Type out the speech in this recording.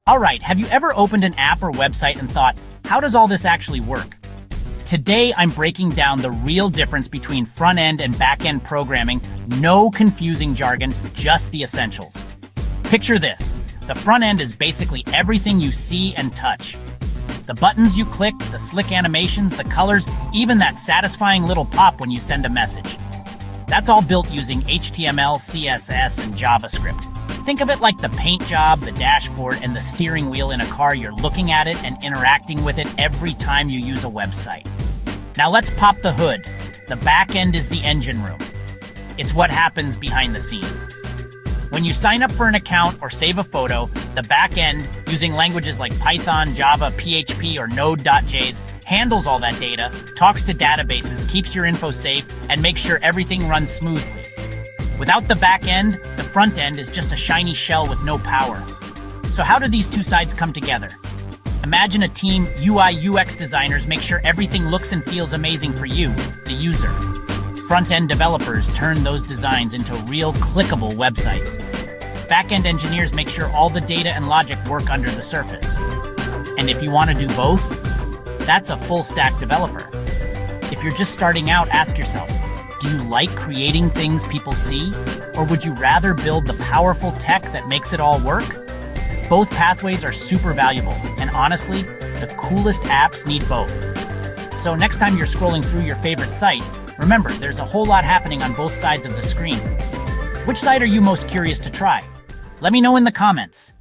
Alright, have you ever opened an app or website and thought, how does all this actually work? Today, I'm breaking down the real difference between front-end and back-end programming. No confusing jargon, just the essentials. Picture this. The front end is basically everything you see and touch. The buttons you click, the slick animations, the colors, even that satisfying little pop when you send a message. That's all built using HTML, CSS, and JavaScript. Think of it like the paint job, the dashboard, and the steering wheel in a car. You're looking at it and interacting with it every time you use a website. Now let's pop the hood. The back end is the engine room. It's what happens behind the scenes. When you sign up for an account or save a photo, the back end, using languages like Python, Java, PHP, or Node.js, handles all that data, talks to databases, keeps your info safe, and makes sure everything runs smoothly. Without the back end, the front end is just a shiny shell with no power. So how do these two sides come together? Imagine a team UI/UX designers make sure everything looks and feels amazing for you, the user. Front-end developers turn those designs into real clickable websites. Back-end engineers make sure all the data and logic work under the surface. And if you want to do both, that's a full-stack developer. If you're just starting out, ask yourself, do you like creating things people see? Or would you rather build the powerful tech that makes it all work? Both pathways are super valuable, and honestly, the coolest apps need both. So next time you're scrolling through your favorite site, remember, there's a whole lot happening on both sides of the screen. Which side are you most curious to try? Let me know in the comments.